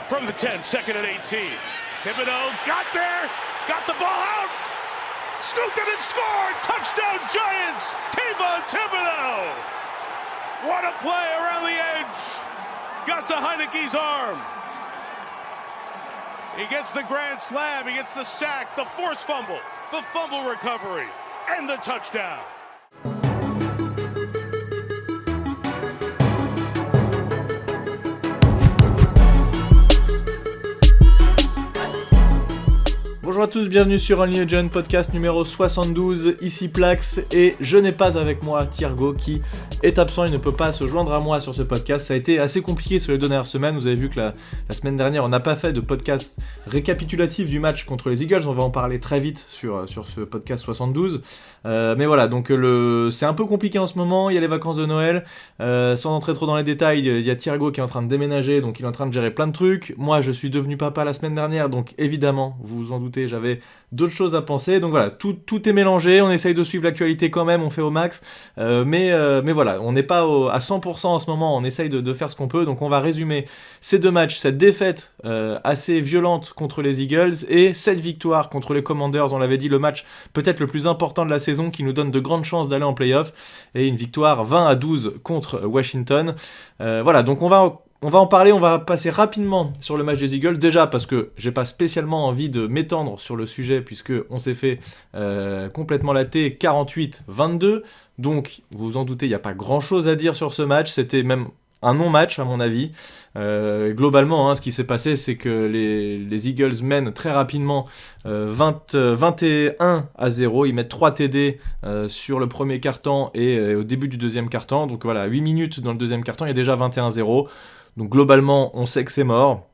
from the 10, second and 18. Thibodeau got there, got the ball out, scooped it and scored! Touchdown Giants! Kayvon Thibodeau! What a play around the edge! Got to Heineke's arm. He gets the grand slam, he gets the sack, the forced fumble, the fumble recovery, and the touchdown. Bonjour à tous, bienvenue sur Only Legend, podcast numéro 72, ici Plax, et je n'ai pas avec moi Thiergo qui est absent, il ne peut pas se joindre à moi sur ce podcast. Ça a été assez compliqué sur les deux dernières semaines, vous avez vu que la semaine dernière on n'a pas fait de podcast récapitulatif du match contre les Eagles, on va en parler très vite sur ce podcast 72, mais voilà, donc c'est un peu compliqué en ce moment, il y a les vacances de Noël, sans entrer trop dans les détails, il y a Thiergo qui est en train de déménager, donc il est en train de gérer plein de trucs, moi je suis devenu papa la semaine dernière, donc évidemment, vous vous en doutez, j'avais d'autres choses à penser, donc voilà, tout est mélangé, on essaye de suivre l'actualité quand même, on fait au max, mais voilà, on n'est pas à 100% en ce moment, on essaye de faire ce qu'on peut, donc on va résumer ces deux matchs, cette défaite assez violente contre les Eagles, et cette victoire contre les Commanders, on l'avait dit, le match peut-être le plus important de la saison, qui nous donne de grandes chances d'aller en play-off, et une victoire 20-12 contre Washington, voilà, donc on va en parler, on va passer rapidement sur le match des Eagles, déjà parce que j'ai pas spécialement envie de m'étendre sur le sujet, puisque on s'est fait complètement latter 48-22, donc vous vous en doutez, il n'y a pas grand chose à dire sur ce match, c'était même un non-match à mon avis. Globalement, ce qui s'est passé, c'est que les Eagles mènent très rapidement 21-0, ils mettent 3 TD sur le premier quart-temps et au début du deuxième quart-temps, donc voilà, 8 minutes dans le deuxième quart-temps, il y a déjà 21-0. Donc globalement, on sait que c'est mort.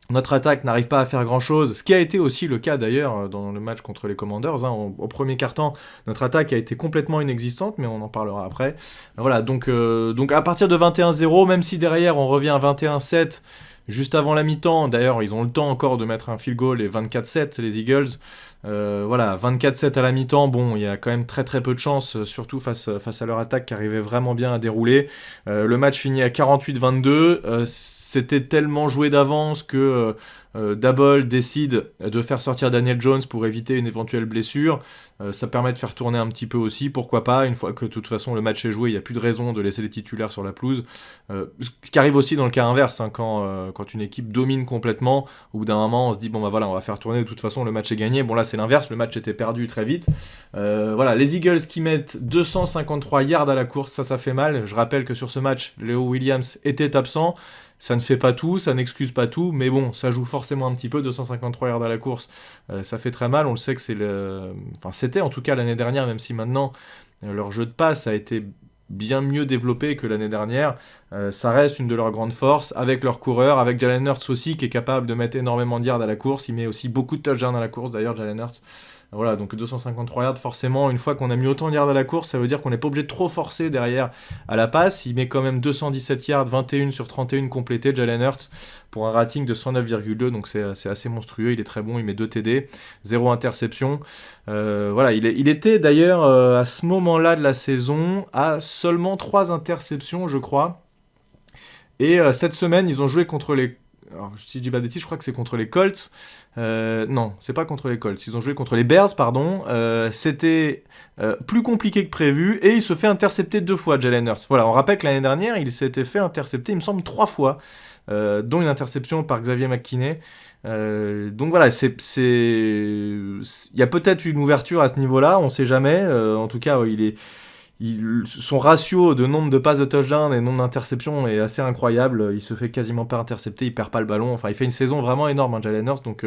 Notre attaque n'arrive pas à faire grand-chose, ce qui a été aussi le cas d'ailleurs dans le match contre les Commanders. Au premier quart-temps, notre attaque a été complètement inexistante, mais on en parlera après. Voilà, donc à partir de 21-0, même si derrière on revient à 21-7, juste avant la mi-temps, d'ailleurs ils ont le temps encore de mettre un field goal et 24-7 les Eagles. Voilà, 24-7 à la mi-temps, bon, il y a quand même très très peu de chance, surtout face à leur attaque qui arrivait vraiment bien à dérouler. Le match finit à 48-22, c'était tellement joué d'avance que Daboll décide de faire sortir Daniel Jones pour éviter une éventuelle blessure. Ça permet de faire tourner un petit peu aussi, pourquoi pas, une fois que de toute façon le match est joué, il n'y a plus de raison de laisser les titulaires sur la pelouse. Ce qui arrive aussi dans le cas inverse, quand une équipe domine complètement, au bout d'un moment on se dit bon bah voilà, on va faire tourner, de toute façon le match est gagné. Bon là c'est l'inverse, le match était perdu très vite. Voilà, les Eagles qui mettent 253 yards à la course, ça fait mal. Je rappelle que sur ce match, Léo Williams était absent. Ça ne fait pas tout, ça n'excuse pas tout, mais bon, ça joue forcément un petit peu, 253 yards à la course, ça fait très mal, on le sait que c'était en tout cas l'année dernière, même si maintenant, leur jeu de passe a été bien mieux développé que l'année dernière, ça reste une de leurs grandes forces, avec leurs coureurs, avec Jalen Hurts aussi, qui est capable de mettre énormément de yards à la course, il met aussi beaucoup de touchdowns à la course, d'ailleurs, Jalen Hurts. Voilà, donc 253 yards, forcément, une fois qu'on a mis autant de yards à la course, ça veut dire qu'on n'est pas obligé de trop forcer derrière à la passe. Il met quand même 217 yards, 21 sur 31 complétés, Jalen Hurts, pour un rating de 109,2, donc c'est assez monstrueux, il est très bon, il met 2 TD, 0 interception. Voilà, il était d'ailleurs, à ce moment-là de la saison, à seulement 3 interceptions, je crois. Et cette semaine, ils ont joué contre les... Alors, si je dis pas de bêtises, je crois que c'est contre les Colts. Non, c'est pas contre les Colts. Ils ont joué contre les Bears, pardon. C'était plus compliqué que prévu et il se fait intercepter 2 fois, Jalen Hurts. Voilà, on rappelle que l'année dernière, il s'était fait intercepter, il me semble, 3 fois, dont une interception par Xavier McKinney. Donc voilà, il y a peut-être une ouverture à ce niveau-là, on sait jamais. En tout cas, son ratio de nombre de passes de touchdown et nombre d'interceptions est assez incroyable. Il se fait quasiment pas intercepter, il perd pas le ballon. Enfin, il fait une saison vraiment énorme, Jalen Hurts. Donc,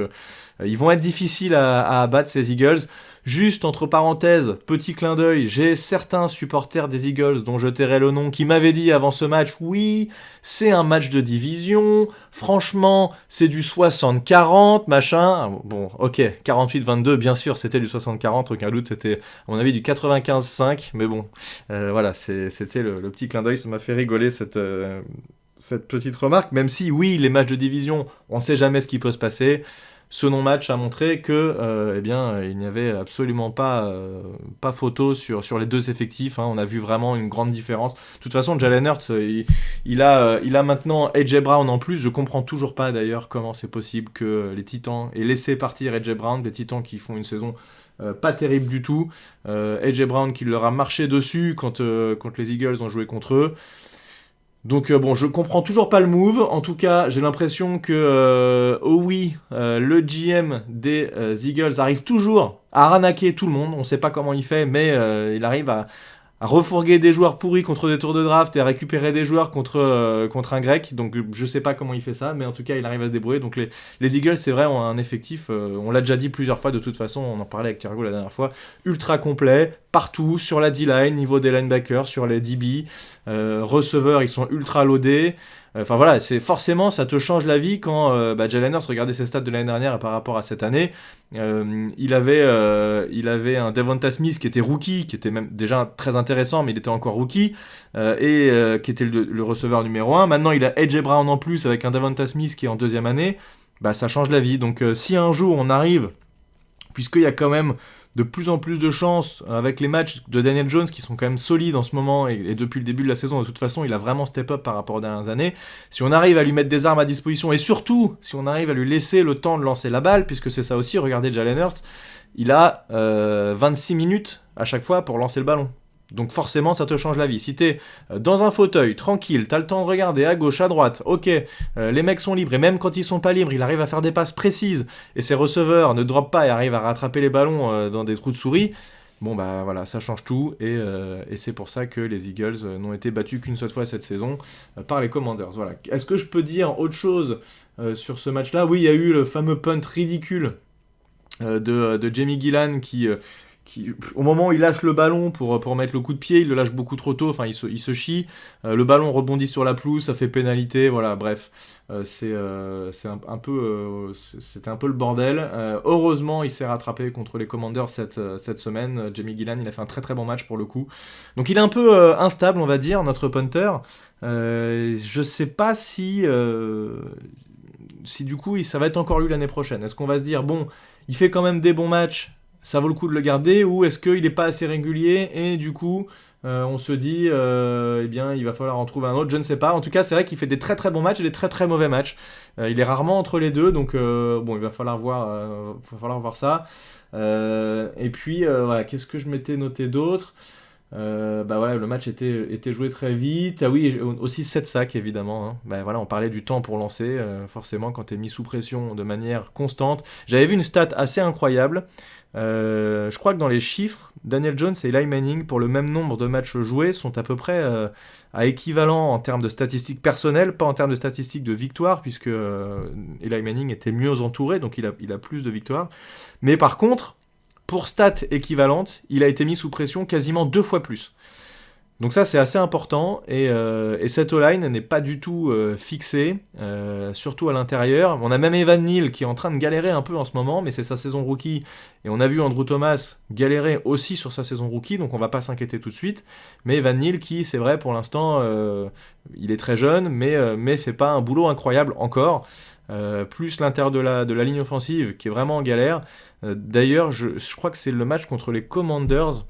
ils vont être difficiles à abattre, ces Eagles. Juste, entre parenthèses, petit clin d'œil, j'ai certains supporters des Eagles, dont je tairai le nom, qui m'avaient dit avant ce match, oui, c'est un match de division, franchement, c'est du 60-40, machin. Bon, ok, 48-22, bien sûr, c'était du 60-40, aucun doute, c'était, à mon avis, du 95-5, mais bon, voilà, c'était le petit clin d'œil, ça m'a fait rigoler, cette petite remarque, même si, oui, les matchs de division, on sait jamais ce qui peut se passer. ce non-match a montré que il n'y avait absolument pas photo sur les deux effectifs. On a vu vraiment une grande différence. De toute façon, Jalen Hurts, il a maintenant AJ Brown en plus. Je comprends toujours pas d'ailleurs comment c'est possible que les Titans aient laissé partir AJ Brown, des Titans qui font une saison pas terrible du tout. AJ Brown qui leur a marché dessus quand les Eagles ont joué contre eux. Donc je comprends toujours pas le move. En tout cas, j'ai l'impression que le GM des Eagles arrive toujours à arnaquer tout le monde. On sait pas comment il fait, mais il arrive à refourguer des joueurs pourris contre des tours de draft et à récupérer des joueurs contre un grec. Donc je sais pas comment il fait ça, mais en tout cas il arrive à se débrouiller. Donc les Eagles, c'est vrai, ont un effectif, on l'a déjà dit plusieurs fois de toute façon, on en parlait avec Thiergo la dernière fois, ultra complet, partout, sur la D-line, niveau des linebackers, sur les DB, receveurs, ils sont ultra loadés. Enfin voilà, c'est forcément ça te change la vie quand Jalen Hurts, regardez ses stats de l'année dernière par rapport à cette année. Il avait un Devonta Smith qui était rookie, qui était même déjà très intéressant, mais il était encore rookie, qui était le receveur numéro 1. Maintenant, il a AJ Brown en plus avec un Devonta Smith qui est en deuxième année. Ça change la vie. Donc, si un jour on arrive, puisqu'il y a quand même de plus en plus de chances avec les matchs de Daniel Jones qui sont quand même solides en ce moment et depuis le début de la saison, de toute façon, il a vraiment step up par rapport aux dernières années. Si on arrive à lui mettre des armes à disposition et surtout, si on arrive à lui laisser le temps de lancer la balle, puisque c'est ça aussi, regardez Jalen Hurts, il a 26 minutes à chaque fois pour lancer le ballon. Donc forcément, ça te change la vie. Si t'es dans un fauteuil, tranquille, t'as le temps de regarder à gauche, à droite, ok, les mecs sont libres, et même quand ils sont pas libres, il arrive à faire des passes précises, et ses receveurs ne droppent pas et arrivent à rattraper les ballons dans des trous de souris, voilà, ça change tout, et c'est pour ça que les Eagles n'ont été battus qu'une seule fois cette saison par les Commanders. Voilà. Est-ce que je peux dire autre chose sur ce match-là ? Oui, il y a eu le fameux punt ridicule de Jamie Gillan qui, au moment où il lâche le ballon pour mettre le coup de pied, il le lâche beaucoup trop tôt, enfin il se chie, le ballon rebondit sur la pelouse, ça fait pénalité, voilà, bref, c'était un peu le bordel. Heureusement, il s'est rattrapé contre les Commanders cette semaine. Jamie Gillan, il a fait un très très bon match pour le coup. Donc il est un peu instable, on va dire, notre punter. Je sais pas si du coup ça va être encore lui l'année prochaine. Est-ce qu'on va se dire, bon, il fait quand même des bons matchs, ça vaut le coup de le garder, ou est-ce qu'il n'est pas assez régulier et du coup on se dit il va falloir en trouver un autre, je ne sais pas. En tout cas, c'est vrai qu'il fait des très très bons matchs et des très très mauvais matchs. Il est rarement entre les deux, donc il va falloir voir ça. Et puis voilà, qu'est-ce que je m'étais noté d'autre ? Le match était joué très vite. Ah oui, aussi 7 sacs évidemment. On parlait du temps pour lancer. Forcément, quand tu es mis sous pression de manière constante. J'avais vu une stat assez incroyable. Je crois que dans les chiffres, Daniel Jones et Eli Manning, pour le même nombre de matchs joués, sont à peu près à équivalent en termes de statistiques personnelles, pas en termes de statistiques de victoires, puisque Eli Manning était mieux entouré, donc il a plus de victoires. Mais par contre, pour stats équivalentes, il a été mis sous pression quasiment 2 fois plus. Donc ça, c'est assez important, et cette O-line n'est pas du tout fixée, surtout à l'intérieur. On a même Evan Neal qui est en train de galérer un peu en ce moment, mais c'est sa saison rookie, et on a vu Andrew Thomas galérer aussi sur sa saison rookie, donc on va pas s'inquiéter tout de suite. Mais Evan Neal qui, c'est vrai, pour l'instant, il est très jeune, mais fait pas un boulot incroyable encore. Plus l'intérieur de la ligne offensive qui est vraiment en galère. D'ailleurs, je crois que c'est le match contre les Commanders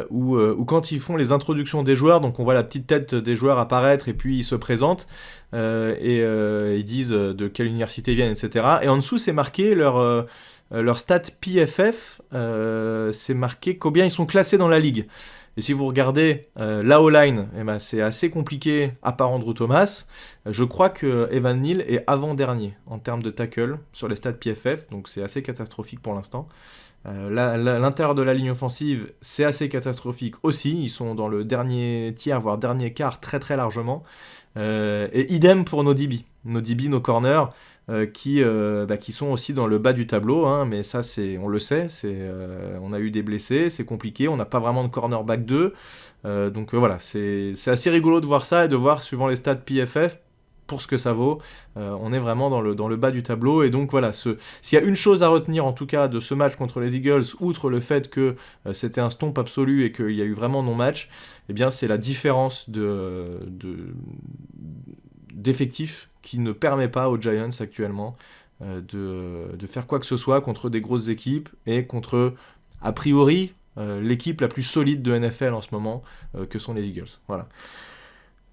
où quand ils font les introductions des joueurs, donc on voit la petite tête des joueurs apparaître et puis ils se présentent et ils disent de quelle université ils viennent, etc. Et en dessous, c'est marqué leur stat PFF, c'est marqué combien ils sont classés dans la ligue. Et si vous regardez la O-line, c'est assez compliqué à part Andrew Thomas. Je crois que Evan Neal est avant-dernier en termes de tackle sur les stats PFF, donc c'est assez catastrophique pour l'instant. L'intérieur de la ligne offensive, c'est assez catastrophique aussi. Ils sont dans le dernier tiers, voire dernier quart, très très largement. Et idem pour nos DB, nos corners, qui sont aussi dans le bas du tableau, hein, mais ça, on le sait, on a eu des blessés, c'est compliqué, on n'a pas vraiment de cornerback 2. Donc voilà, c'est assez rigolo de voir ça et de voir, suivant les stats PFF, pour ce que ça vaut, on est vraiment dans le bas du tableau. Et donc voilà, s'il y a une chose à retenir en tout cas de ce match contre les Eagles, outre le fait que c'était un stomp absolu et qu'il y a eu vraiment non-match, eh bien c'est la différence d'effectifs qui ne permet pas aux Giants actuellement de faire quoi que ce soit contre des grosses équipes et contre, a priori, l'équipe la plus solide de NFL en ce moment, que sont les Eagles. Voilà.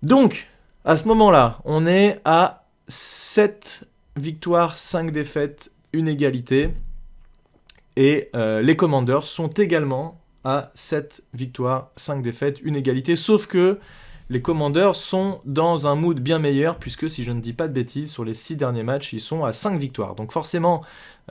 Donc, à ce moment-là, on est à 7 victoires, 5 défaites, une égalité. Et les Commanders sont également à 7 victoires, 5 défaites, une égalité. Sauf que les Commanders sont dans un mood bien meilleur, puisque si je ne dis pas de bêtises, sur les 6 derniers matchs, ils sont à 5 victoires. Donc forcément,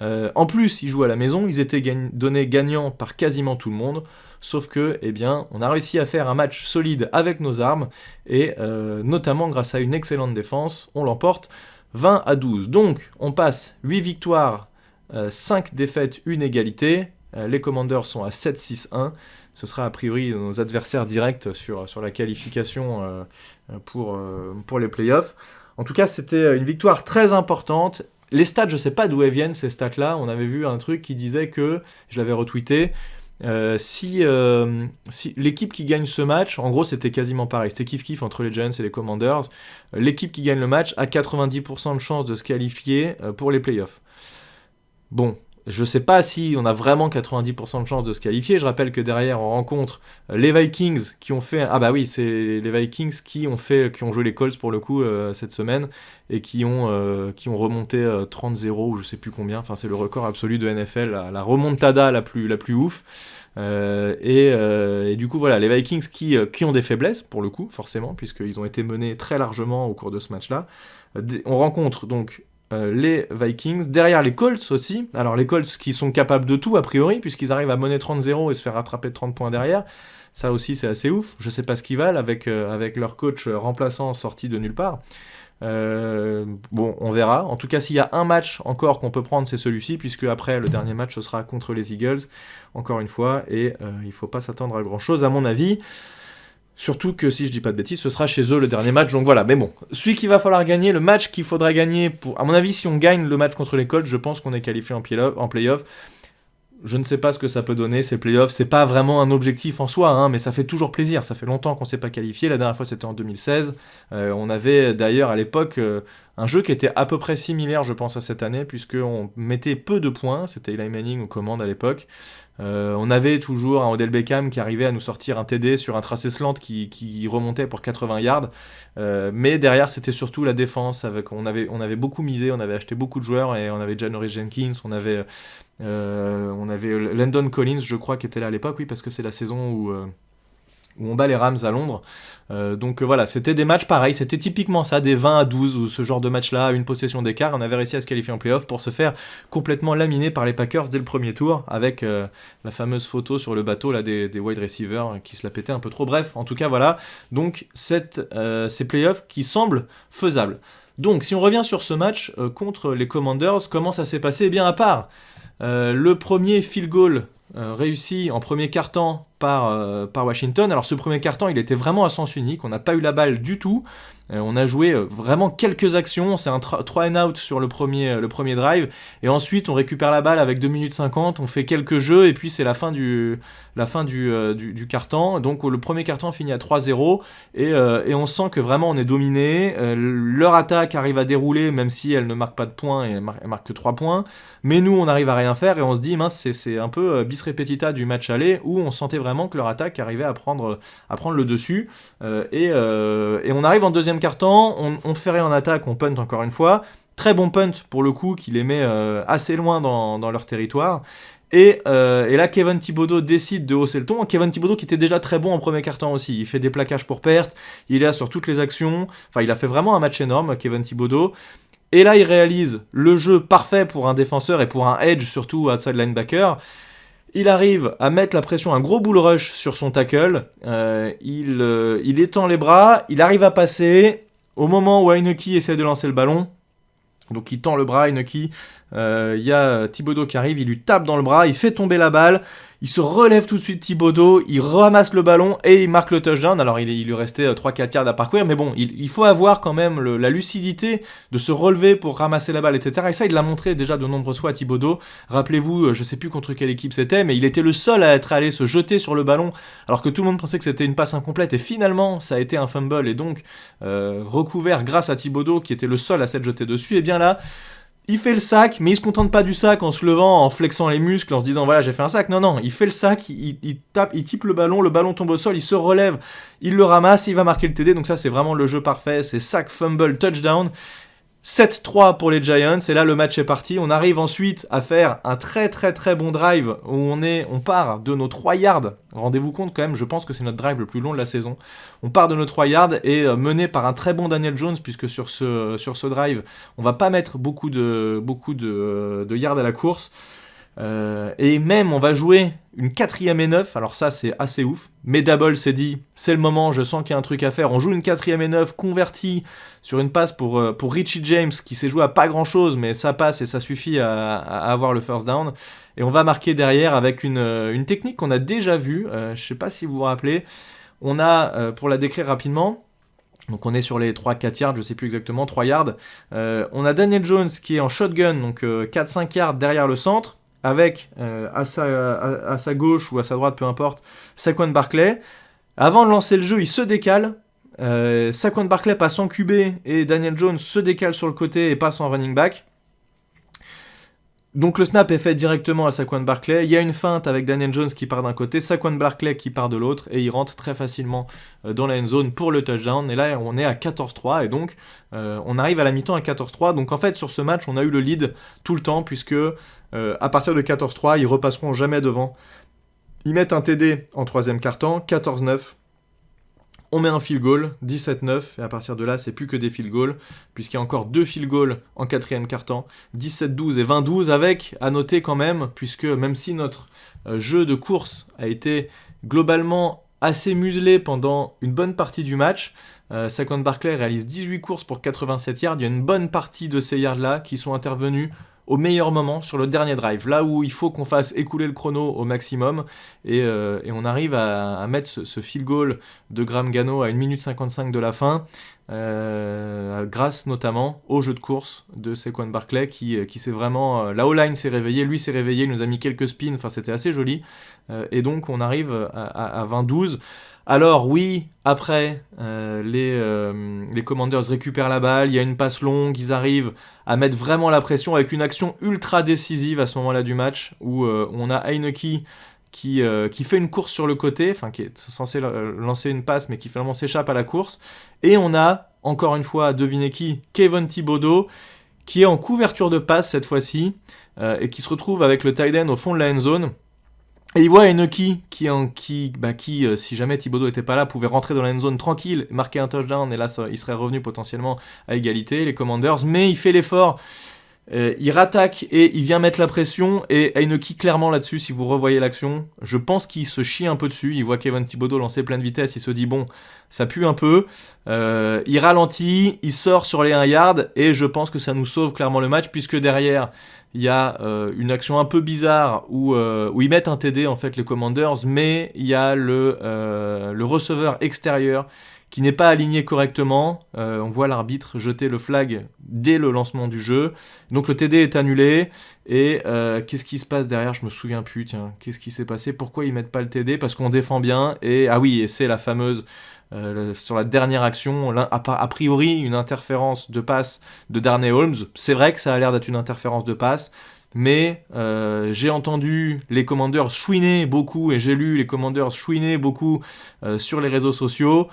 en plus, ils jouent à la maison, ils étaient donnés gagnants par quasiment tout le monde. Sauf que, eh bien, on a réussi à faire un match solide avec nos armes, et notamment grâce à une excellente défense, on l'emporte 20-12. Donc, on passe 8 victoires, 5 défaites, une égalité. Les Commanders sont à 7-6-1. Ce sera a priori nos adversaires directs sur la qualification pour les playoffs. En tout cas, c'était une victoire très importante. Les stats, je ne sais pas d'où elles viennent, ces stats-là. On avait vu un truc qui disait que, je l'avais retweeté, si l'équipe qui gagne ce match, en gros c'était quasiment pareil, c'était kiff-kiff entre les Giants et les Commanders, l'équipe qui gagne le match a 90% de chances de se qualifier pour les playoffs. Bon, je sais pas si on a vraiment 90% de chances de se qualifier. Je rappelle que derrière on rencontre les Vikings qui ont fait... Ah bah oui, c'est les Vikings qui ont joué les Colts pour le coup cette semaine et qui ont remonté 30-0 ou je sais plus combien. Enfin c'est le record absolu de NFL, la remontada la plus ouf. Et du coup voilà, les Vikings qui ont des faiblesses pour le coup forcément puisqu'ils ont été menés très largement au cours de ce match-là. On rencontre donc les Vikings, derrière les Colts aussi. Alors les Colts qui sont capables de tout a priori, puisqu'ils arrivent à mener 30-0 et se faire rattraper de 30 points derrière. Ça aussi c'est assez ouf. Je sais pas ce qu'ils valent avec leur coach remplaçant sorti de nulle part. Bon, on verra. En tout cas, s'il y a un match encore qu'on peut prendre, c'est celui-ci, puisque après le dernier match ce sera contre les Eagles, encore une fois, et il faut pas s'attendre à grand-chose à mon avis. Surtout que si je dis pas de bêtises, ce sera chez eux le dernier match, donc voilà. Mais bon, celui qu'il va falloir gagner, le match qu'il faudra gagner pour... À mon avis, si on gagne le match contre les Colts, je pense qu'on est qualifié en play-off. Je ne sais pas ce que ça peut donner, ces playoffs. C'est pas vraiment un objectif en soi, hein, mais ça fait toujours plaisir. Ça fait longtemps qu'on s'est pas qualifié. La dernière fois, c'était en 2016. On avait d'ailleurs à l'époque un jeu qui était à peu près similaire, je pense, à cette année, puisqu'on mettait peu de points. C'était Eli Manning aux commandes à l'époque. On avait toujours un Odell Beckham qui arrivait à nous sortir un TD sur un tracé slant qui remontait pour 80 yards. Mais derrière, c'était surtout la défense. On avait beaucoup misé, on avait acheté beaucoup de joueurs et on avait Janoris Jenkins, on avait Landon Collins, je crois, qui était là à l'époque, oui, parce que c'est la saison où on bat les Rams à Londres. Donc voilà, c'était des matchs pareils, c'était typiquement ça, des 20-12 ou ce genre de match-là, une possession d'écart. On avait réussi à se qualifier en play-off pour se faire complètement laminer par les Packers dès le premier tour, avec la fameuse photo sur le bateau là, des wide receivers qui se la pétaient un peu trop. Bref, en tout cas voilà, donc ces play-offs qui semblent faisables. Donc si on revient sur ce match contre les Commanders, comment ça s'est passé ? Eh bien à part le premier field goal réussi en premier quart-temps par Washington. Alors ce premier quart-temps, il était vraiment à sens unique, on n'a pas eu la balle du tout. On a joué vraiment quelques actions, c'est un 3 and out sur le premier drive, et ensuite on récupère la balle avec 2 minutes 50, on fait quelques jeux, et puis c'est la fin du quart-temps. Donc le premier quart-temps finit à 3-0, et on sent que vraiment on est dominé. Leur attaque arrive à dérouler, même si elle ne marque pas de points, et elle marque que 3 points. Mais nous, on arrive à rien faire, et on se dit, mince, c'est un peu bis repetita du match aller, où on sentait vraiment que leur attaque arrivait à prendre le dessus. Et on arrive en deuxième quart-temps, on fait rien en attaque, on punt encore une fois. Très bon punt pour le coup, qui les met assez loin dans leur territoire. Et là, Kevin Thibodeau décide de hausser le ton. Kevin Thibodeau qui était déjà très bon en premier quart-temps aussi. Il fait des plaquages pour perte, il est là sur toutes les actions. Enfin, il a fait vraiment un match énorme, Kevin Thibodeau. Et là, il réalise le jeu parfait pour un défenseur et pour un edge, surtout outside linebacker. Il arrive à mettre la pression, un gros bull rush sur son tackle. Il étend les bras, il arrive à passer. Au moment où Heineke essaie de lancer le ballon, donc il tend le bras, Heineke, il y a Thibodeau qui arrive, il lui tape dans le bras, il fait tomber la balle, il se relève tout de suite Thibodeau, il ramasse le ballon et il marque le touchdown. Alors il lui restait 3-4 yards à parcourir, mais bon, il faut avoir quand même la lucidité de se relever pour ramasser la balle, etc. Et ça, il l'a montré déjà de nombreuses fois à Thibodeau. Rappelez-vous, je sais plus contre quelle équipe c'était, mais il était le seul à être allé se jeter sur le ballon, alors que tout le monde pensait que c'était une passe incomplète, et finalement, ça a été un fumble, et donc recouvert grâce à Thibodeau, qui était le seul à s'être jeté dessus. Et bien là, Il fait le sac, mais il se contente pas du sac en se levant, en flexant les muscles, en se disant voilà j'ai fait un sac. Non, il fait le sac, il tape, il type le ballon tombe au sol, il se relève, il le ramasse, il va marquer le TD. Donc ça c'est vraiment le jeu parfait, c'est sac, fumble, touchdown. 7-3 pour les Giants, et là le match est parti. On arrive ensuite à faire un très très très bon drive où on part de nos 3 yards. Rendez-vous compte quand même, je pense que c'est notre drive le plus long de la saison. On part de nos 3 yards et mené par un très bon Daniel Jones, puisque sur ce drive, on va pas mettre beaucoup de yards à la course. Et même on va jouer une 4ème et 9, alors ça c'est assez ouf, mais Dabble s'est dit c'est le moment, je sens qu'il y a un truc à faire, on joue une 4ème et 9 convertie sur une passe pour Richie James qui s'est joué à pas grand chose, mais ça passe et ça suffit à avoir le first down, et on va marquer derrière avec une technique qu'on a déjà vue, je sais pas si vous vous rappelez, on a, pour la décrire rapidement, donc on est sur les 3-4 yards, je sais plus exactement, 3 yards, on a Daniel Jones qui est en shotgun, donc 4-5 yards derrière le centre, avec à sa gauche ou à sa droite, peu importe, Saquon Barkley. Avant de lancer le jeu, il se décale. Saquon Barkley passe en QB et Daniel Jones se décale sur le côté et passe en running back. Donc le snap est fait directement à Saquon Barkley. Il y a une feinte avec Daniel Jones qui part d'un côté, Saquon Barkley qui part de l'autre, et il rentre très facilement dans la end zone pour le touchdown. Et là, on est à 14-3, et donc on arrive à la mi-temps à 14-3. Donc en fait, sur ce match, on a eu le lead tout le temps, puisque à partir de 14-3, ils repasseront jamais devant. Ils mettent un TD en 3e quart-temps, 14-9. On met un field goal, 17-9, et à partir de là, c'est plus que des field goals, puisqu'il y a encore 2 field goals en 4e quart-temps, 17-12 et 20-12, avec, à noter quand même, puisque même si notre jeu de course a été globalement assez muselé pendant une bonne partie du match, Saquon Barkley réalise 18 courses pour 87 yards, il y a une bonne partie de ces yards-là qui sont intervenus au meilleur moment sur le dernier drive, là où il faut qu'on fasse écouler le chrono au maximum, et on arrive à mettre ce field goal de Graham Gano à 1 minute 55 de la fin, grâce notamment au jeu de course de Saquon Barkley qui s'est vraiment... la O-line s'est réveillée, lui s'est réveillé, il nous a mis quelques spins, enfin c'était assez joli, et donc on arrive à 20-12. Alors oui, après, les Commanders récupèrent la balle, il y a une passe longue, ils arrivent à mettre vraiment la pression avec une action ultra décisive à ce moment-là du match, où on a Heineke qui fait une course sur le côté, enfin qui est censé lancer une passe, mais qui finalement s'échappe à la course, et on a, encore une fois, devinez qui, Kayvon Thibodeaux, qui est en couverture de passe cette fois-ci, et qui se retrouve avec le tight end au fond de la end zone. Et il voit Heineke qui, si jamais Thibodeaux était pas là, pouvait rentrer dans la end zone tranquille, marquer un touchdown, et là il serait revenu potentiellement à égalité, les Commanders, mais il fait l'effort, il rattaque et il vient mettre la pression, et Heineke clairement là-dessus, si vous revoyez l'action, je pense qu'il se chie un peu dessus, il voit Kayvon Thibodeaux lancer plein de vitesse, il se dit bon, ça pue un peu, il ralentit, il sort sur les 1 yard, et je pense que ça nous sauve clairement le match, puisque derrière, il y a une action un peu bizarre où ils mettent un TD en fait les Commanders, mais il y a le receveur extérieur qui n'est pas aligné correctement. On voit l'arbitre jeter le flag dès le lancement du jeu. Donc le TD est annulé. Et qu'est-ce qui se passe derrière ? Je me souviens plus. Tiens, qu'est-ce qui s'est passé ? Pourquoi ils mettent pas le TD ? Parce qu'on défend bien. Et c'est la fameuse... sur la dernière action, a priori une interférence de passe de Darnay Holmes. C'est vrai que ça a l'air d'être une interférence de passe, mais j'ai entendu les Commanders chouiner beaucoup, et j'ai lu les Commanders chouiner beaucoup sur les réseaux sociaux.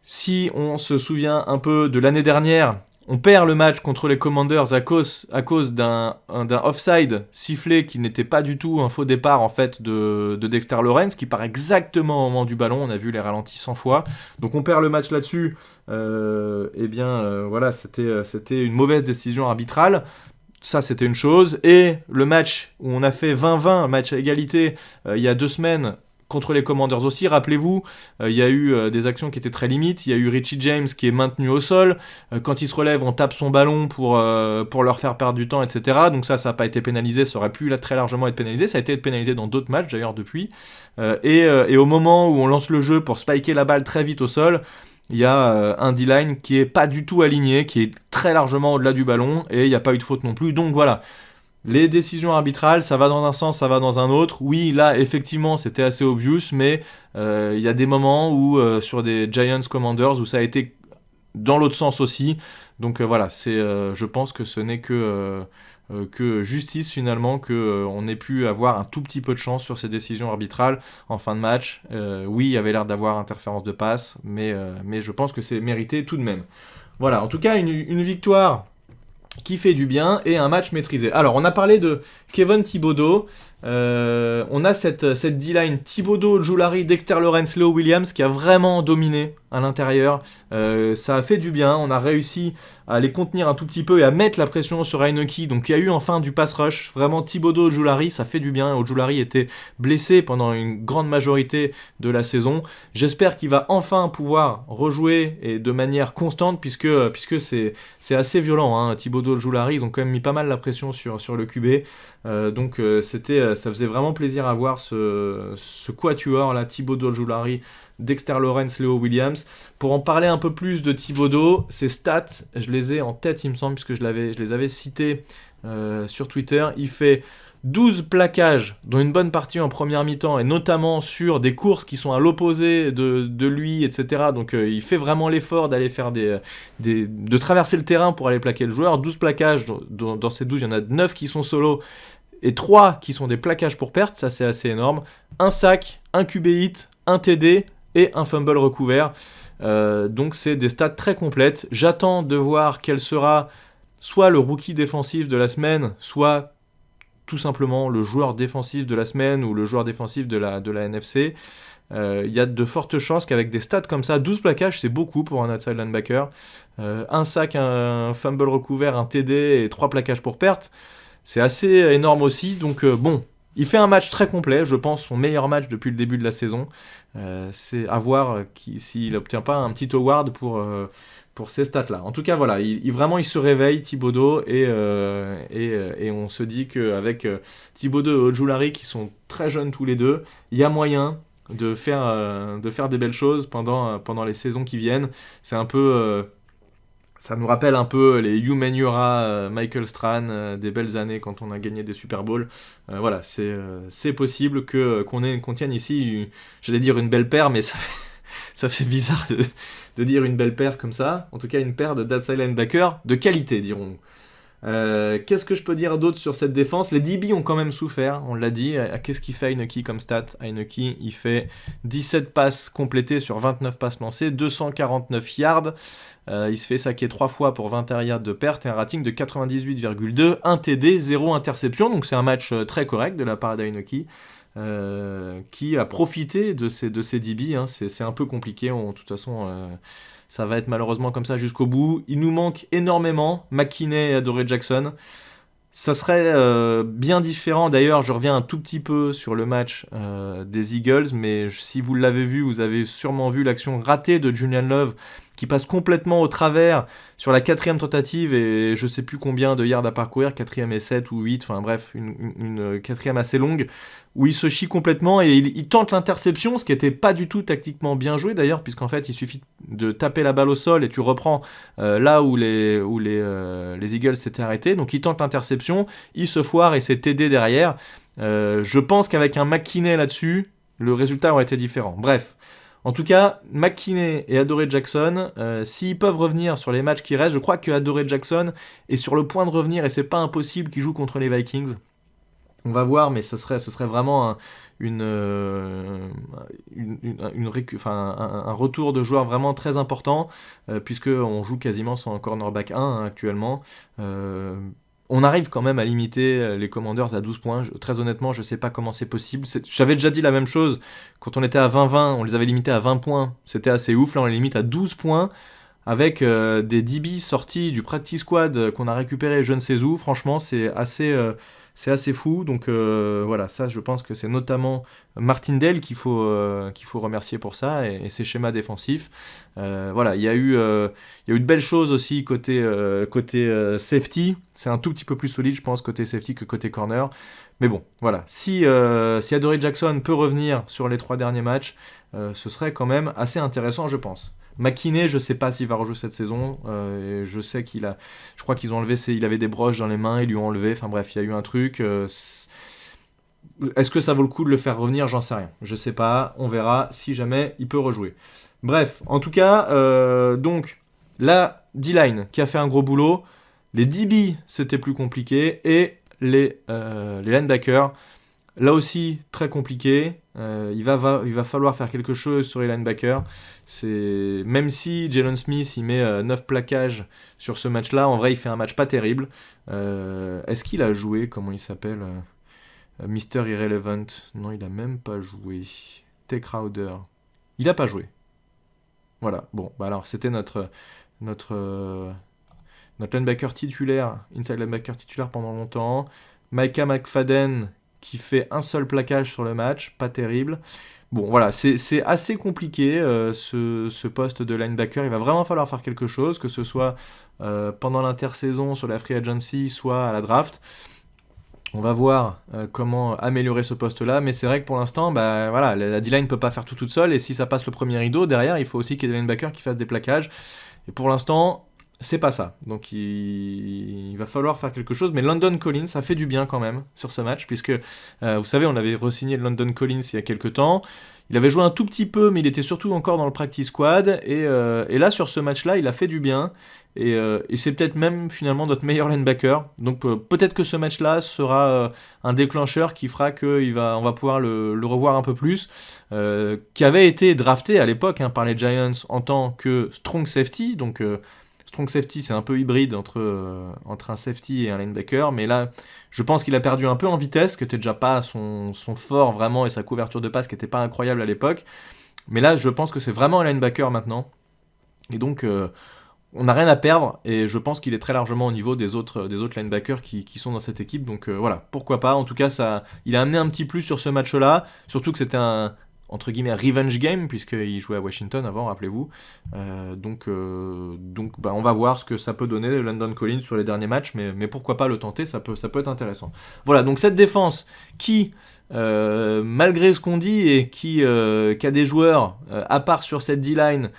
Si on se souvient un peu de l'année dernière, on perd le match contre les Commanders à cause d'un offside sifflé qui n'était pas du tout un faux départ en fait de Dexter Lawrence, qui part exactement au moment du ballon. On a vu les ralentis 100 fois. Donc on perd le match là-dessus. Voilà, c'était une mauvaise décision arbitrale. Ça, c'était une chose. Et le match où on a fait 20-20, match à égalité, il y a 2 semaines, contre les Commanders aussi, rappelez-vous, il y a eu des actions qui étaient très limites, il y a eu Richie James qui est maintenu au sol, quand il se relève, on tape son ballon pour leur faire perdre du temps, etc. Donc ça n'a pas été pénalisé, ça aurait pu très largement être pénalisé, ça a été pénalisé dans d'autres matchs d'ailleurs depuis, et au moment où on lance le jeu pour spiker la balle très vite au sol, il y a un D-line qui est pas du tout aligné, qui est très largement au-delà du ballon, et il n'y a pas eu de faute non plus, donc voilà. Les décisions arbitrales, ça va dans un sens, ça va dans un autre. Oui, là, effectivement, c'était assez obvious, mais il y a des moments où, sur des Giants Commanders, où ça a été dans l'autre sens aussi. Donc voilà, je pense que ce n'est que justice finalement qu'on ait pu avoir un tout petit peu de chance sur ces décisions arbitrales en fin de match. Oui, il y avait l'air d'avoir interférence de passe, mais je pense que c'est mérité tout de même. Voilà, en tout cas, une victoire qui fait du bien et un match maîtrisé. Alors, on a parlé de Kevin Thibodeau. On a cette D-line Thibodeau, Ojulari, Dexter Lawrence, Leo Williams qui a vraiment dominé à l'intérieur. Ça a fait du bien. On a réussi à les contenir un tout petit peu et à mettre la pression sur Heinicke. Donc il y a eu enfin du pass rush. Vraiment Thibodeau, Ojulari, ça fait du bien. Ojulari était blessé pendant une grande majorité de la saison. J'espère qu'il va enfin pouvoir rejouer et de manière constante puisque c'est assez violent. Hein. Thibodeau, Ojulari, ils ont quand même mis pas mal la pression sur le QB. Donc ça faisait vraiment plaisir à voir ce quatuor là, Thibodeau, Ojulari, Dexter Lawrence, Leo Williams. Pour en parler un peu plus de Thibodeau, ses stats, je les ai en tête il me semble, puisque je les avais cités sur Twitter. Il fait 12 plaquages, dont une bonne partie en première mi-temps, et notamment sur des courses qui sont à l'opposé de lui, etc. Donc il fait vraiment l'effort d'aller faire de traverser le terrain pour aller plaquer le joueur. 12 plaquages, dans ces 12, il y en a 9 qui sont solo, et 3 qui sont des plaquages pour perte, ça c'est assez énorme. Un sac, un QB hit, un TD et un fumble recouvert. Donc c'est des stats très complètes. J'attends de voir quel sera soit le rookie défensif de la semaine, soit tout simplement le joueur défensif de la semaine ou le joueur défensif de la NFC. Il y a de fortes chances qu'avec des stats comme ça, 12 plaquages c'est beaucoup pour un outside linebacker, un sac, un fumble recouvert, un TD et 3 plaquages pour perte, c'est assez énorme aussi. Donc bon, il fait un match très complet, je pense son meilleur match depuis le début de la saison. C'est à voir s'il n'obtient pas un petit award pour ces stats-là. En tout cas, voilà, vraiment il se réveille, Thibodeau, et on se dit qu'avec Thibodeau et Ojulari, qui sont très jeunes tous les deux, il y a moyen de faire des belles choses pendant les saisons qui viennent. C'est un peu... ça nous rappelle un peu les Hugh Manuera, Michael Strahan, des belles années quand on a gagné des Super Bowls. Voilà, c'est possible qu'on tienne ici, j'allais dire une belle paire, mais ça fait bizarre de dire une belle paire comme ça. En tout cas, une paire de outside linebackers de qualité, dirons-nous. Qu'est-ce que je peux dire d'autre sur cette défense ? Les DB ont quand même souffert, on l'a dit. Qu'est-ce qu'il fait Heinicke comme stat ? Heinicke, il fait 17 passes complétées sur 29 passes lancées, 249 yards. Il se fait saquer 3 fois pour 21 yards de perte et un rating de 98,2, 1 TD, 0 interception. Donc c'est un match très correct de la part d'Heinicke. Qui a profité de ces DB, hein. C'est un peu compliqué, de toute façon ça va être malheureusement comme ça jusqu'au bout. Il nous manque énormément McKinney et Adoree Jackson. Ça serait bien différent, d'ailleurs je reviens un tout petit peu sur le match des Eagles, mais si vous l'avez vu, vous avez sûrement vu l'action ratée de Julian Love qui passe complètement au travers sur la 4e tentative et je sais plus combien de yards à parcourir, 4e et 7 ou 8, enfin bref, une 4e assez longue, où il se chie complètement et il tente l'interception, ce qui n'était pas du tout tactiquement bien joué d'ailleurs, puisqu'en fait il suffit de taper la balle au sol et tu reprends là où les Eagles s'étaient arrêtés, donc il tente l'interception, il se foire et c'est TD derrière. Je pense qu'avec un McKinney là-dessus, le résultat aurait été différent. Bref. En tout cas, McKinney et Adoree Jackson, s'ils peuvent revenir sur les matchs qui restent, je crois que Adoree Jackson est sur le point de revenir et c'est pas impossible qu'il joue contre les Vikings. On va voir, mais ce serait vraiment un retour de joueur vraiment très important, puisqu'on joue quasiment sans cornerback 1 hein, actuellement. On arrive quand même à limiter les Commanders à 12 points. Très honnêtement, je ne sais pas comment c'est possible. J'avais déjà dit la même chose. Quand on était à 20-20, on les avait limités à 20 points. C'était assez ouf. Là, on les limite à 12 points avec des DB sortis du practice squad qu'on a récupéré je ne sais où. Franchement, c'est assez fou. Donc voilà, ça, je pense que c'est notamment Martindale qu'il faut remercier pour ça et ses schémas défensifs. Voilà, il y a eu de belles choses aussi côté safety. C'est un tout petit peu plus solide, je pense, côté safety que côté corner. Mais bon, voilà. Si Adoree Jackson peut revenir sur les 3 derniers matchs, ce serait quand même assez intéressant, je pense. McKinney, je sais pas s'il va rejouer cette saison. Je sais je crois qu'ils ont enlevé il avait des broches dans les mains, ils lui ont enlevé. Enfin bref, il y a eu un truc. Est-ce que ça vaut le coup de le faire revenir ? J'en sais rien. Je sais pas. On verra si jamais il peut rejouer. Bref, en tout cas, donc la D-line qui a fait un gros boulot, les DB c'était plus compliqué, et les linebackers, là aussi très compliqué. Il va falloir faire quelque chose sur les linebackers. Même si Jalen Smith il met 9 plaquages sur ce match-là, en vrai il fait un match pas terrible. Est-ce qu'il a joué, comment il s'appelle, Mr. Irrelevant? Non, il a même pas joué. Tay Crowder. Il a pas joué. Voilà, bon, bah alors c'était notre linebacker titulaire, inside linebacker titulaire pendant longtemps. Micah McFadden qui fait un seul plaquage sur le match, pas terrible. Bon, voilà, c'est assez compliqué ce poste de linebacker. Il va vraiment falloir faire quelque chose, que ce soit pendant l'intersaison sur la free agency, soit à la draft. On va voir comment améliorer ce poste-là, mais c'est vrai que pour l'instant, bah, voilà, la D-line ne peut pas faire tout toute seule, et si ça passe le premier rideau, derrière, il faut aussi qu'il y ait des linebackers qui fassent des plaquages. Et pour l'instant, c'est pas ça. Donc il va falloir faire quelque chose, mais London Collins, ça fait du bien quand même sur ce match, puisque vous savez, on avait re-signé London Collins il y a quelques temps. Il avait joué un tout petit peu, mais il était surtout encore dans le practice squad, et là, sur ce match-là, il a fait du bien. Et c'est peut-être même finalement notre meilleur linebacker. Donc peut-être que ce match-là sera un déclencheur qui fera qu'on va pouvoir le revoir un peu plus. Qui avait été drafté à l'époque par les Giants en tant que strong safety. Donc strong safety, c'est un peu hybride entre un safety et un linebacker. Mais là, je pense qu'il a perdu un peu en vitesse, qui n'était déjà pas son fort vraiment, et sa couverture de passe qui n'était pas incroyable à l'époque. Mais là, je pense que c'est vraiment un linebacker maintenant. Et donc on n'a rien à perdre, et je pense qu'il est très largement au niveau des autres linebackers qui sont dans cette équipe. Donc voilà, pourquoi pas. En tout cas, il a amené un petit plus sur ce match-là, surtout que c'était un, entre guillemets, revenge game, puisqu'il jouait à Washington avant, rappelez-vous. Donc bah, on va voir ce que ça peut donner, le London Collins, sur les derniers matchs, mais pourquoi pas le tenter, ça peut être intéressant. Voilà, donc cette défense qui, malgré ce qu'on dit, et qui a des joueurs, à part sur cette D-line,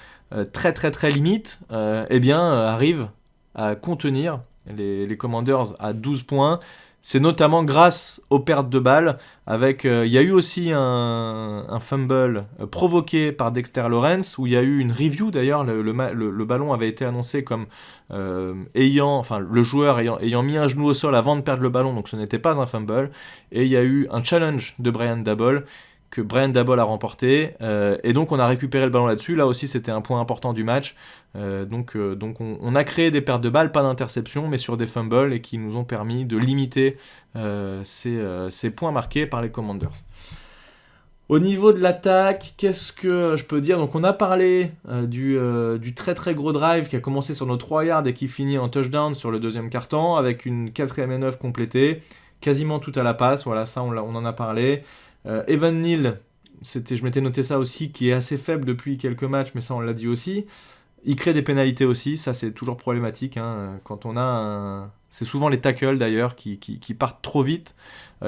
très très très limite, arrive à contenir les Commanders à 12 points. C'est notamment grâce aux pertes de balles. Il y a eu aussi un fumble provoqué par Dexter Lawrence, où il y a eu une review d'ailleurs. Le ballon avait été annoncé comme le joueur ayant mis un genou au sol avant de perdre le ballon, donc ce n'était pas un fumble. Et il y a eu un challenge de Brian Daboll que Brian Daboll a remporté, et donc on a récupéré le ballon là-dessus. Là aussi c'était un point important du match, donc on a créé des pertes de balles, pas d'interception, mais sur des fumbles, et qui nous ont permis de limiter ces points marqués par les Commanders. Au niveau de l'attaque, qu'est-ce que je peux dire? Donc on a parlé du très très gros drive qui a commencé sur nos 3 yards et qui finit en touchdown sur le deuxième quart-temps, avec une 4e et 9 complétée, quasiment tout à la passe. Voilà, ça on en a parlé. Evan Neal, je m'étais noté ça aussi, qui est assez faible depuis quelques matchs, mais ça on l'a dit aussi. Il crée des pénalités aussi, ça c'est toujours problématique. Quand on a c'est souvent les tackles d'ailleurs qui partent trop vite.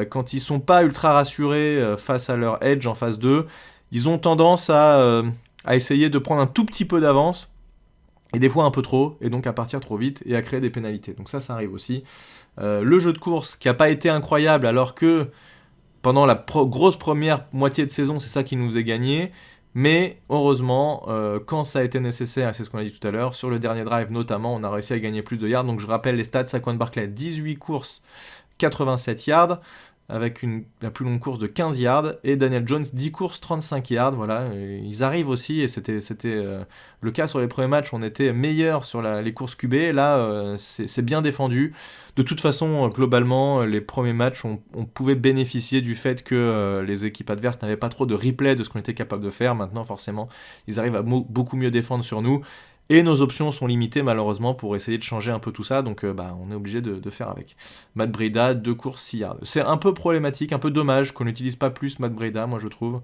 Quand ils sont pas ultra rassurés face à leur edge en phase 2, ils ont tendance à essayer de prendre un tout petit peu d'avance, et des fois un peu trop, et donc à partir trop vite et à créer des pénalités. Donc ça arrive aussi. Le jeu de course qui n'a pas été incroyable, alors que pendant la grosse première moitié de saison, c'est ça qui nous est gagné. Mais heureusement, quand ça a été nécessaire, c'est ce qu'on a dit tout à l'heure, sur le dernier drive notamment, on a réussi à gagner plus de yards. Donc je rappelle les stats: Saquon Barkley, 18 courses, 87 yards, avec la plus longue course de 15 yards, et Daniel Jones, 10 courses, 35 yards. Voilà, ils arrivent aussi, et c'était le cas sur les premiers matchs. On était meilleur sur les courses QB. Là, c'est bien défendu. De toute façon, globalement, les premiers matchs, on pouvait bénéficier du fait que les équipes adverses n'avaient pas trop de replay de ce qu'on était capable de faire. Maintenant, forcément, ils arrivent à beaucoup mieux défendre sur nous. Et nos options sont limitées, malheureusement, pour essayer de changer un peu tout ça. Donc on est obligé de faire avec. Matt Breida, 2 courses, 6 yards. C'est un peu problématique, un peu dommage qu'on n'utilise pas plus Matt Breida, moi je trouve.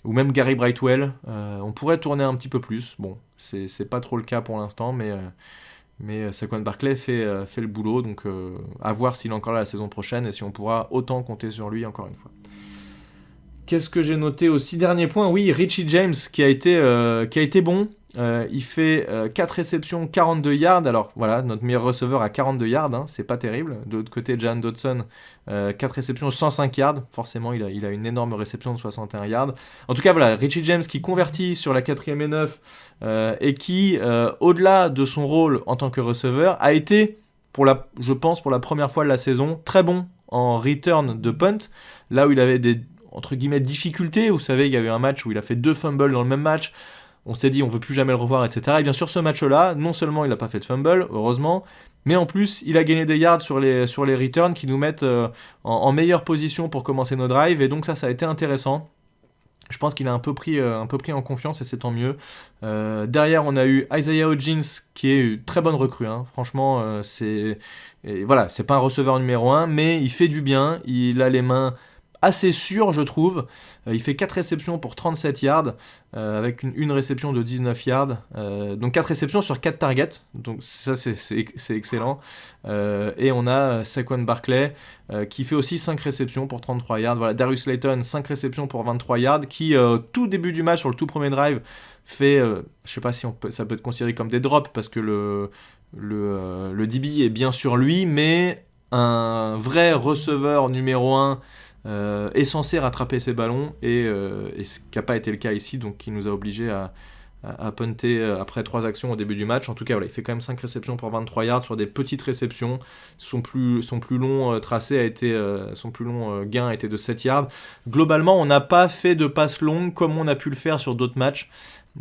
Ou même Gary Brightwell. On pourrait tourner un petit peu plus. Bon, c'est pas trop le cas pour l'instant, mais Saquon Barkley fait le boulot. Donc à voir s'il est encore là la saison prochaine, et si on pourra autant compter sur lui encore une fois. Qu'est-ce que j'ai noté aussi? Dernier point, oui, Richie James qui a été bon. il fait 4 réceptions, 42 yards. Alors voilà, notre meilleur receveur à 42 yards, hein, c'est pas terrible. De l'autre côté, Jahan Dotson, 4 réceptions, 105 yards. Forcément, il a une énorme réception de 61 yards. En tout cas, voilà, Richie James qui convertit sur la 4e et 9 et qui, au-delà de son rôle en tant que receveur, a été, je pense, pour la première fois de la saison, très bon en return de punt, là où il avait des, entre guillemets, difficultés. Vous savez, il y a eu un match où il a fait 2 fumbles dans le même match. On s'est dit, on veut plus jamais le revoir, etc. Et bien sûr, ce match-là, non seulement il n'a pas fait de fumble, heureusement, mais en plus, il a gagné des yards sur les returns qui nous mettent en meilleure position pour commencer nos drives. Et donc ça a été intéressant. Je pense qu'il a un peu pris en confiance et c'est tant mieux. Derrière, on a eu Isaiah Hodgins qui est une très bonne recrue. Hein. Franchement, c'est pas un receveur numéro 1, mais il fait du bien. Il a les mains assez sûres, je trouve. Il fait 4 réceptions pour 37 yards, avec une réception de 19 yards. Donc 4 réceptions sur 4 targets. Donc ça, c'est excellent. Et on a Saquon Barkley qui fait aussi 5 réceptions pour 33 yards. Voilà, Darius Slayton, 5 réceptions pour 23 yards, qui, tout début du match, sur le tout premier drive, fait, je sais pas si ça peut être considéré comme des drops, parce que le DB est bien sur lui, mais un vrai receveur numéro 1 est censé rattraper ses ballons, et ce qui n'a pas été le cas ici, donc qui nous a obligés à punter après 3 actions au début du match. En tout cas, voilà, il fait quand même 5 réceptions pour 23 yards sur des petites réceptions. Son plus long tracé son plus long gain a été de 7 yards. Globalement, on n'a pas fait de passes longues comme on a pu le faire sur d'autres matchs.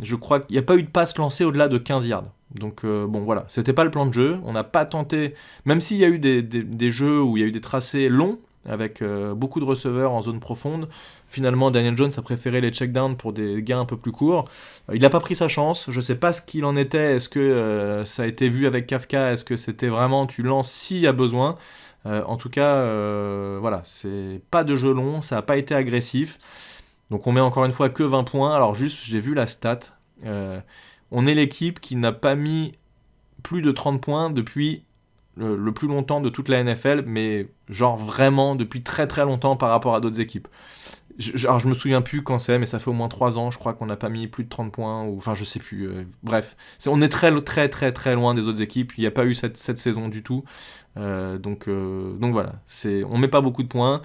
Je crois qu'il n'y a pas eu de passe lancée au-delà de 15 yards. Donc bon voilà, c'était pas le plan de jeu. On n'a pas tenté, même s'il y a eu des jeux où il y a eu des tracés longs, avec beaucoup de receveurs en zone profonde. Finalement, Daniel Jones a préféré les checkdowns pour des gains un peu plus courts. Il n'a pas pris sa chance. Je ne sais pas ce qu'il en était. Est-ce que ça a été vu avec Kafka ? Est-ce que c'était vraiment tu lances s'il y a besoin ? En tout cas, voilà, c'est pas de jeu long. Ça n'a pas été agressif. Donc on met encore une fois que 20 points. Alors juste, j'ai vu la stat. On est l'équipe qui n'a pas mis plus de 30 points depuis le plus longtemps de toute la NFL, mais genre vraiment depuis très très longtemps par rapport à d'autres équipes. Alors je me souviens plus quand c'est, mais ça fait au moins 3 ans, je crois qu'on n'a pas mis plus de 30 points, enfin je sais plus, bref. On est très très très très loin des autres équipes, il n'y a pas eu cette saison du tout, donc voilà, on met pas beaucoup de points,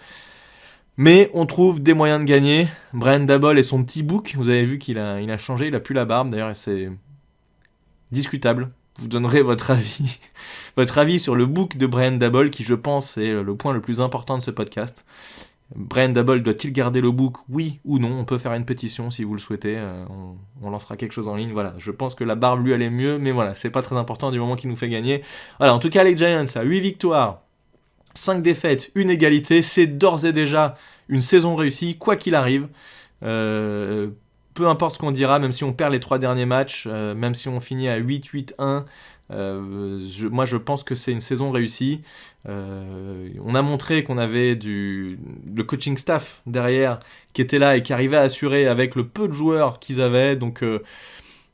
mais on trouve des moyens de gagner. Brian Daboll et son petit bouc, vous avez vu qu'il a changé, il a plus la barbe, d'ailleurs c'est discutable. Vous donnerez votre avis sur le book de Brian Daboll, qui je pense est le point le plus important de ce podcast. Brian Daboll doit-il garder le book, oui ou non ? On peut faire une pétition si vous le souhaitez, on lancera quelque chose en ligne. Voilà, je pense que la barbe lui allait mieux, mais voilà, c'est pas très important du moment qu'il nous fait gagner. Voilà, en tout cas les Giants à 8 victoires, 5 défaites, 1 égalité, c'est d'ores et déjà une saison réussie, quoi qu'il arrive. Peu importe ce qu'on dira, même si on perd les 3 derniers matchs, même si on finit à 8-8-1, moi je pense que c'est une saison réussie. On a montré qu'on avait le coaching staff derrière qui était là et qui arrivait à assurer avec le peu de joueurs qu'ils avaient. Donc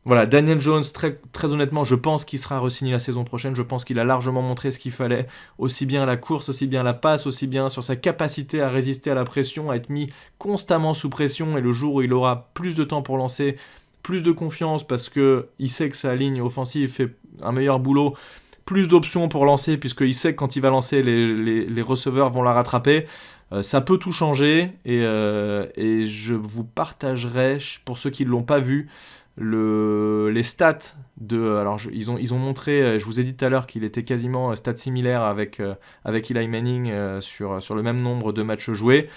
voilà, Daniel Jones, très, très honnêtement, je pense qu'il sera re-signé la saison prochaine. Je pense qu'il a largement montré ce qu'il fallait, aussi bien à la course, aussi bien à la passe, aussi bien sur sa capacité à résister à la pression, à être mis constamment sous pression. Et le jour où il aura plus de temps pour lancer, plus de confiance parce qu'il sait que sa ligne offensive fait un meilleur boulot, plus d'options pour lancer puisqu'il sait que quand il va lancer, les receveurs vont la rattraper. Ça peut tout changer et je vous partagerai, pour ceux qui ne l'ont pas vu, les stats alors ils ont montré, je vous ai dit tout à l'heure qu'il était quasiment stats similaires avec Eli Manning sur le même nombre de matchs joués,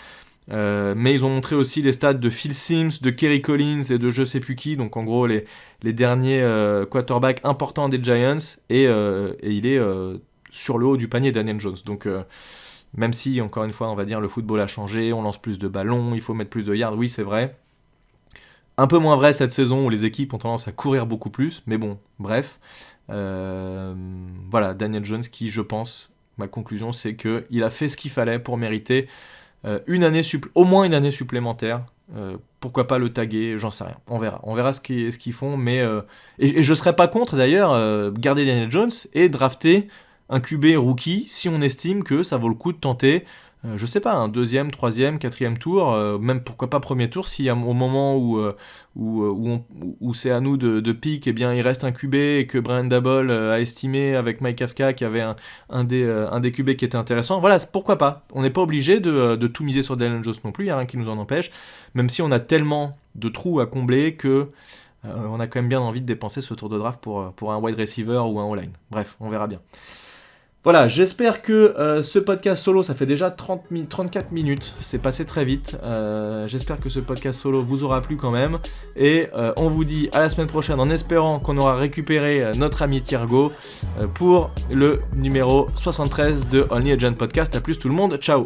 mais ils ont montré aussi les stats de Phil Simms, de Kerry Collins et de je sais plus qui, donc en gros les derniers quarterbacks importants des Giants, et il est sur le haut du panier Daniel Jones, donc même si encore une fois on va dire le football a changé, on lance plus de ballons, il faut mettre plus de yards, oui c'est vrai. Un peu moins vrai cette saison où les équipes ont tendance à courir beaucoup plus, mais bon, bref. Voilà, Daniel Jones qui, je pense, ma conclusion, c'est qu'il a fait ce qu'il fallait pour mériter au moins une année supplémentaire. Pourquoi pas le taguer, j'en sais rien. On verra ce qu'ils font, mais et je serais pas contre d'ailleurs garder Daniel Jones et drafter un QB rookie si on estime que ça vaut le coup de tenter je sais pas, un 2e, 3e, 4e tour, même pourquoi pas premier tour, si au moment où c'est à nous de pick, eh bien il reste un QB et que Brian Daboll a estimé avec Mike Kafka qu'il y avait un des QB qui était intéressant. Voilà, pourquoi pas. On n'est pas obligé de tout miser sur Daniel Jones non plus, il n'y a rien qui nous en empêche, même si on a tellement de trous à combler que on a quand même bien envie de dépenser ce tour de draft pour un wide receiver ou un O-line. Bref, on verra bien. Voilà, j'espère que ce podcast solo, ça fait déjà 34 minutes, c'est passé très vite. J'espère que ce podcast solo vous aura plu quand même. Et on vous dit à la semaine prochaine en espérant qu'on aura récupéré notre ami Thiergo pour le numéro 73 de Only Agent Podcast. A plus tout le monde, ciao.